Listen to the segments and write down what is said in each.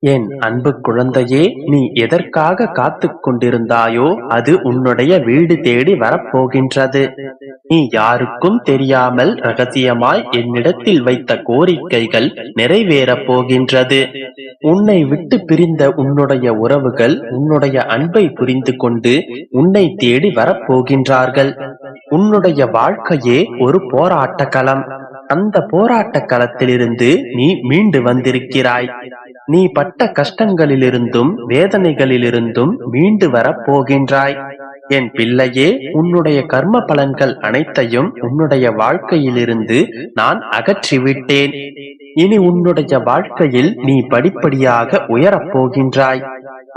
என் அன்பு குழந்தையே, நீ எதற்காக காத்துக் கொண்டிருந்தாயோ அது உன்னுடைய வீடு தேடி வரப்போகின்றது. நீ யாருக்கும் தெரியாமல் ரகசியமாய் என்னிடத்தில் வைத்த கோரிக்கைகள் நிறைவேறப் போகின்றது. உன்னை விட்டு பிரிந்த உன்னுடைய உறவுகள் உன்னுடைய அன்பை புரிந்து கொண்டு உன்னை தேடி வரப்போகின்றார்கள். உன்னுடைய வாழ்க்கையே ஒரு போராட்ட களம். அந்த போராட்ட களத்திலிருந்து நீ மீண்டு வந்திருக்கிறாய். நீ பட்ட கஷ்டங்களிலிருந்தும் வேதனைகளிலிருந்தும் மீண்டு வரப் போகின்றாய். என் பிள்ளையே, உன்னுடைய கர்ம பலன்கள் அனைத்தையும் உன்னுடைய வாழ்க்கையிலிருந்து நான் அகற்றிவிட்டேன். இனி உன்னுடைய வாழ்க்கையில் நீ படிப்படியாக உயரப் போகின்றாய்.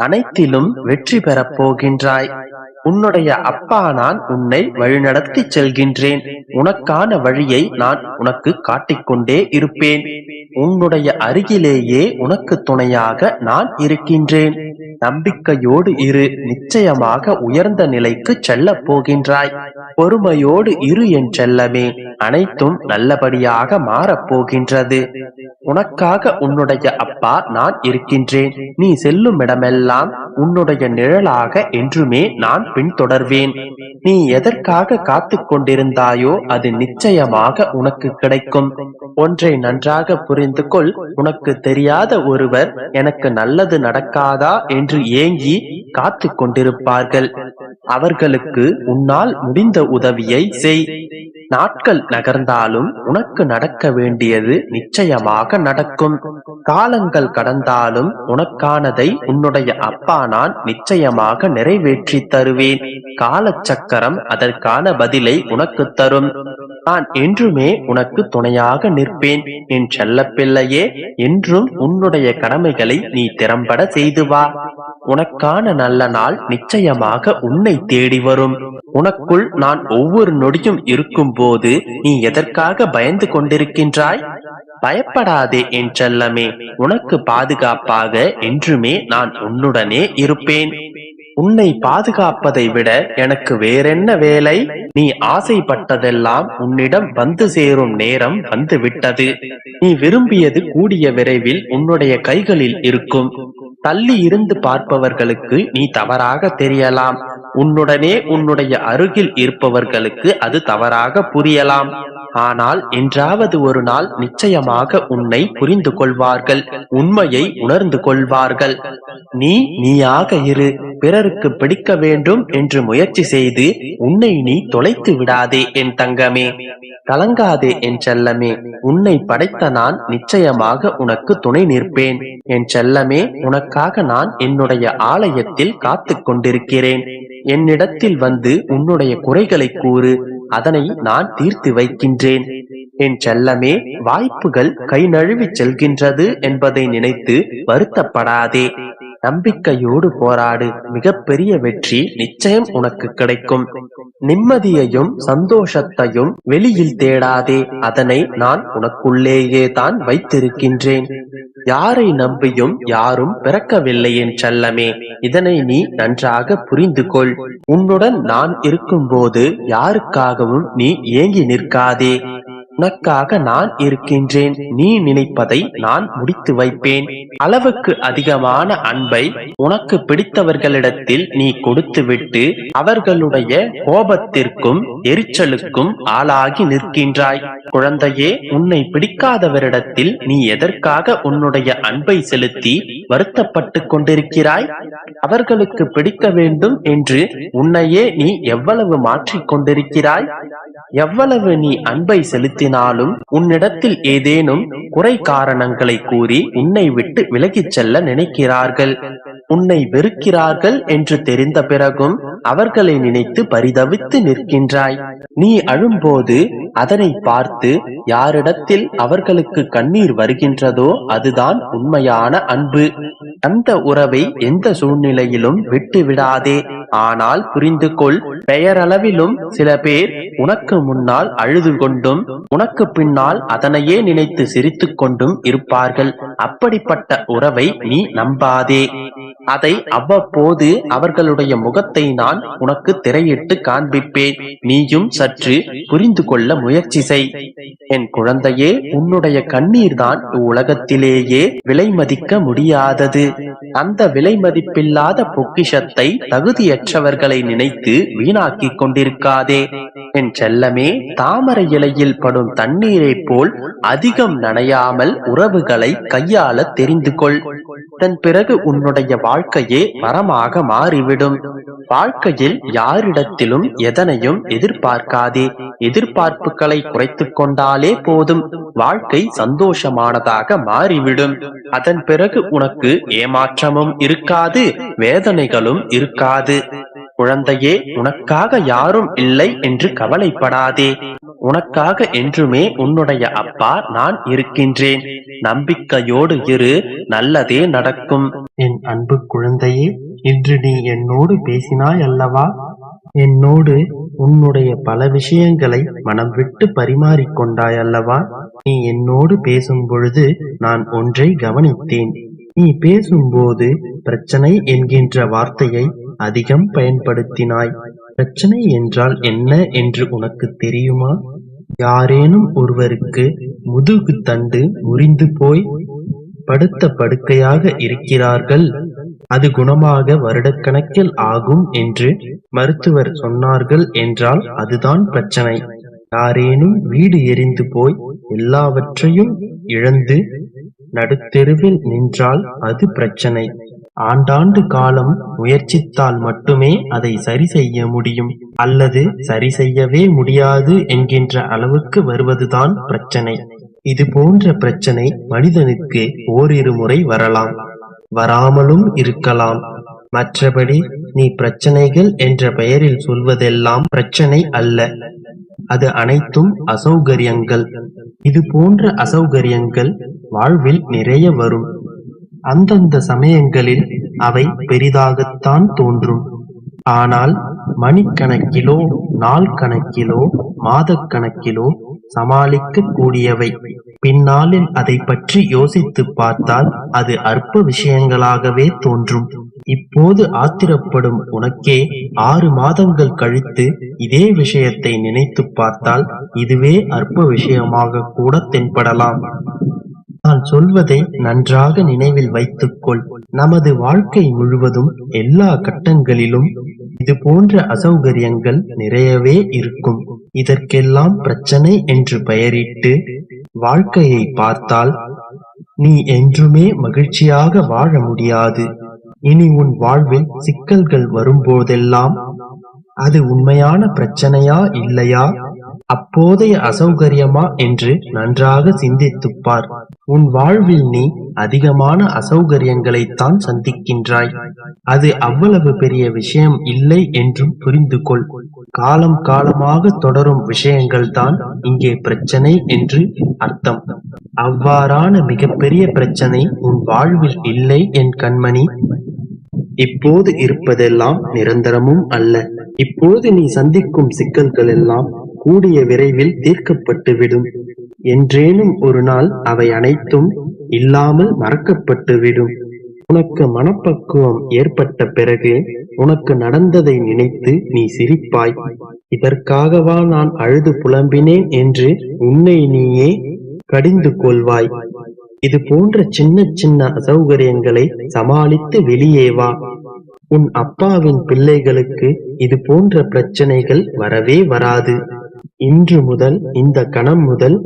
அனைத்திலும் வெற்றி பெறப் போகின்றாய். உன்னுடைய அப்பா நான் உன்னை வழிநடத்தி செல்கின்றேன். உனக்கான வழியை நான் உனக்கு காட்டிக்கொண்டே இருப்பேன். உன்னுடைய அருகிலேயே உனக்கு துணையாக நான் இருக்கின்றேன். நம்பிக்கையோடு இரு. நிச்சயமாக உயர்ந்த நிலைக்கு செல்லப் போகின்றாய். பொறுமையோடு இரு என் செல்லமே. அனைத்தும் நல்லபடியாக மாறப்போகின்றது. உனக்காக உன்னுடைய அப்பா நான் இருக்கின்றேன். நீ செல்லும் இடமெல்லாம் உன்னுடைய நிழலாக என்றுமே நான் பின்தொடர்வேன். நீ எதற்காக காத்து கொண்டிருந்தாயோ அது நிச்சயமாக உனக்கு கிடைக்கும். ஒன்றை நன்றாக புரிந்து கொள். உனக்கு தெரியாத ஒருவர் எனக்கு நல்லது நடக்காதா என்று ஏங்கி காத்து கொண்டிருப்பார்கள். அவர்களுக்கு உன்னால் முடிந்த உதவியை செய். நாட்கள் நகர்ந்தாலும் உனக்கு நடக்க வேண்டியது நிச்சயமாக நடக்கும். காலங்கள் கடந்தாலும் உனக்கானதை உன்னுடைய அப்பா நான் நிச்சயமாக நிறைவேற்றி தருவேன். காலச்சக்கரம் அதற்கான பதிலை உனக்கு தரும். நான் என்றுமே உனக்கு துணையாக நிற்பேன். என் செல்ல பிள்ளையே, என்றும் உன்னுடைய கடமைகளை நீ திறம்பட செய்து வா. உனக்கான நல்ல நாள் நிச்சயமாக உன்னை தேடி வரும். உனக்குள் நான் ஒவ்வொரு நொடியும் இருக்கும் போது நீ எதற்காக பயந்து கொண்டிருக்கின்றாய்? பயப்படாதே என் செல்லமே. உனக்கு பாதுகாப்பாக என்றுமே நான் உன்னுடனே இருப்பேன். உன்னை பாதுகாப்பதை விட எனக்கு வேறென்ன வேலை? நீ ஆசைப்பட்டதெல்லாம் உன்னிடம் வந்து சேரும் நேரம் வந்து விட்டது. நீ விரும்பியது கூடிய விரைவில் உன்னுடைய கைகளில் இருக்கும். தள்ளி இருந்து பார்ப்பவர்களுக்கு நீ தவறாக தெரியலாம். உன்னுடனே உன்னுடைய அருகில் இருப்பவர்களுக்கு அது தவறாக புரியலாம். ஆனால் என்றாவது ஒரு நாள் நிச்சயமாக உன்னை புரிந்து கொள்வார்கள். உண்மையை உணர்ந்து கொள்வார்கள். நீயாக இரு. பிறருக்கு பிடிக்க வேண்டும் என்று முயற்சி செய்து உன்னை நீ தொலைத்து விடாதே என் தங்கமே. கலங்காதே என் செல்லமே. உன்னை படைத்த நான் நிச்சயமாக உனக்கு துணை நிற்பேன். என் செல்லமே, உனக்காக நான் என்னுடைய ஆலயத்தில் காத்து கொண்டிருக்கிறேன். என்னிடத்தில் வந்து உன்னுடைய குறைகளை கூறு. அதனை நான் தீர்த்து வைக்கின்றேன். என் செல்லமே, வாய்ப்புகள் கை நழுவி செல்கின்றது என்பதை நினைத்து வருத்தப்படாதே. நம்பிக்கையோடு போராடு. மிகப்பெரிய வெற்றி நிச்சயம் உனக்கு கிடைக்கும். நிம்மதியையும் சந்தோஷத்தையும் வெளியில் தேடாதே. அதனை நான் உனக்குள்ளேயே தான் வைத்திருக்கின்றேன். யாரை நம்பியும் யாரும் பிறக்கவில்லை என் செல்லமே. இதனை நீ நன்றாக புரிந்து கொள். உன்னுடன் நான் இருக்கும்போது யாருக்காகவும் நீ ஏங்கி நிற்காதே. உனக்காக நான் இருக்கின்றேன். நீ நினைப்பதை நான் முடித்து வைப்பேன். அளவுக்கு அதிகமான அன்பை உனக்கு பிடித்தவர்களிடத்தில் நீ கொடுத்துவிட்டு அவர்களுடைய கோபத்திற்கும் எரிச்சலுக்கும் ஆளாகி நிற்கின்றாய். குழந்தையே, உன்னை பிடிக்காதவரிடத்தில் நீ எதற்காக உன்னுடைய அன்பை செலுத்தி வருத்தப்பட்டு கொண்டிருக்கிறாய்? அவர்களுக்கு பிடிக்க வேண்டும் என்று உன்னையே நீ எவ்வளவு மாற்றிக் கொண்டிருக்கிறாய்? எவ்வளவு நீ அன்பை செலுத்தினாலும் உன்னிடத்தில் ஏதேனும் குறை காரணங்களை கூறி உன்னை விட்டு விலகிச் செல்ல நினைக்கிறார்கள். உன்னை வெறுக்கிறார்கள் என்று தெரிந்த பிறகும் அவர்களை நினைத்து பரிதவித்து நிற்கின்றாய். நீ அழும்போது அதனை பார்த்து யாரிடத்தில் அவர்களுக்கு கண்ணீர் வருகின்றதோ அதுதான் உண்மையான அன்பு. அந்த உறவை எந்த சூழ்நிலையிலும் விட்டு விடாதே. ஆனால் புரிந்து கொள், பெயரளவிலும் சில பேர் உனக்கு முன்னால் அழுது கொண்டும் உனக்கு பின்னால் அதனையே நினைத்து சிரித்துக் கொண்டும் இருப்பார்கள். அப்படிப்பட்ட உறவை நீ நம்பாதே. அதை அவ்வப்போது அவர்களுடைய முகத்தை நான் உனக்கு திரையிட்டு காண்பிப்பேன். நீயும் சற்று புரிந்து கொள்ள முயற்சி செய். என் குழந்தையே, உன்னுடைய கண்ணீர் தான் உலகத்திலேயே விலை மதிக்க முடியாதது. அந்த விலை மதிப்பில்லாத பொக்கிஷத்தை தகுதியற்றவர்களை நினைத்து வீணாக்கிக் கொண்டிருக்காதே. என் செல்லமே, தாமரை இலையில் படும் தண்ணீரை போல் அதிகம் நனையாமல் உறவுகளை கையாள தெரிந்து கொள். அதன் பிறகு உன்னுடைய வாழ்க்கையே மரமாக மாறிவிடும். வாழ்க்கையில் யாரிடத்திலும் எதனையும் எதிர்பார்க்காதே. எதிர்பார்ப்புகளை குறைத்துக் கொண்டாலே போதும். வாழ்க்கை சந்தோஷமானதாக மாறிவிடும். அதன் பிறகு உனக்கு ஏமாற்றமும் இருக்காது, வேதனைகளும் இருக்காது. குழந்தையே, உனக்காக யாரும் இல்லை என்று கவலைப்படாதே. உனக்காக என்றுமே உன்னுடைய அப்பா நான் இருக்கின்றேன். நம்பிக்கையோடு இரு, நல்லதே நடக்கும். என் அன்பு குழந்தையே, இன்று நீ என்னோடு பேசினாய் அல்லவா? என்னோடு உன்னுடைய பல விஷயங்களை மனம் விட்டு பரிமாறிக்கொண்டாய் அல்லவா? நீ என்னோடு பேசும் பொழுது நான் ஒன்றை கவனித்தேன். நீ பேசும்போது பிரச்சனை என்கின்ற வார்த்தையை அதிகம் பயன்படுத்தினாய். பிரச்சனை என்றால் என்ன என்று உனக்கு தெரியுமா? யாரேனும் ஒருவருக்கு முதுகு தண்டு முறிந்து போய் படுத்த படுக்கையாக இருக்கிறார்கள், அது குணமாக வருடக்கணக்கில் ஆகும் என்று மருத்துவர் சொன்னார்கள் என்றால் அதுதான் பிரச்சனை. யாரேனும் வீடு எரிந்து போய் எல்லாவற்றையும் இழந்து நடுத்தெருவில் நின்றால் அது பிரச்சனை. ஆண்டாண்டு காலம் முயற்சித்தால் மட்டுமே அதை சரி செய்ய முடியும், அல்லது சரி செய்யவே முடியாது என்கின்ற அளவுக்கு வருவதுதான் பிரச்சனை. இது போன்ற பிரச்சனை மனிதனுக்கு ஓரிரு முறை வரலாம், வராமலும் இருக்கலாம். மற்றபடி நீ பிரச்சனைகள் என்ற பெயரில் சொல்வதெல்லாம் பிரச்சனை அல்ல, அது அனைத்தும் அசௌகரியங்கள். இது போன்ற அசௌகரியங்கள் வாழ்வில் நிறைய வரும். அந்தந்த சமயங்களில் அவை பெரிதாகத்தான் தோன்றும். ஆனால் மணிக்கணக்கிலோ, நாள் கணக்கிலோ, மாதக்கணக்கிலோ சமாளிக்க கூடியவை. பின்னாளில் அதை பற்றி யோசித்து பார்த்தால் அது அற்ப விஷயங்களாகவே தோன்றும். இப்போது ஆத்திரப்படும் உனக்கே 6 மாதங்கள் கழித்து இதே விஷயத்தை நினைத்து பார்த்தால் இதுவே அற்ப விஷயமாக கூட தென்படலாம். நான் சொல்வதை நன்றாக நினைவில் வைத்துக்கொள். நமது வாழ்க்கை முழுவதும் எல்லா கட்டங்களிலும் இது போன்ற அசௌகரியங்கள் நிறையவே இருக்கும். இதற்கெல்லாம் பிரச்சனை என்று பெயரிட்டு வாழ்க்கையை பார்த்தால் நீ என்றுமே மகிழ்ச்சியாக வாழ முடியாது. இனி உன் வாழ்வில் சிக்கல்கள் வரும்போதெல்லாம் அது உண்மையான பிரச்சனையா இல்லையா, அப்போதைய அசௌகரியமா என்று நன்றாக சிந்தித்துப்பார். உன் வாழ்வில் நீ அதிகமான அசௌகரியங்களைத்தான் சந்திக்கின்றாய். அது அவ்வளவு பெரிய விஷயம் இல்லை என்றும் புரிந்து கொள். காலம் காலமாக தொடரும் விஷயங்கள் தான் இங்கே பிரச்சனை என்று அர்த்தம். அவ்வாறான மிகப்பெரிய பிரச்சனை உன் வாழ்வில் இல்லை என் கண்மணி. இப்போது இருப்பதெல்லாம் நிரந்தரமும் அல்ல. இப்போது நீ சந்திக்கும் சிக்கல்கள் எல்லாம் கூடிய விரைவில் தீர்க்கப்பட்டுவிடும். என்றேனும் ஒரு நாள் அவை அனைத்தும் இல்லாமல் மறக்கப்பட்டுவிடும். உனக்கு மனப்பக்குவம் ஏற்பட்ட பிறகு உனக்கு நடந்ததை நினைத்து நீ சிரிப்பாய். இதற்காகவா நான் அழுது புலம்பினேன் என்று உன்னை நீயே கடிந்து கொள்வாய். இது போன்ற சின்ன சின்ன அசௌகரியங்களை சமாளித்து வெளியே வா. உன் அப்பாவின் பிள்ளைகளுக்கு இது போன்ற பிரச்சனைகள் வரவே வராது. இன்று முதல், இந்த கணம் முதல்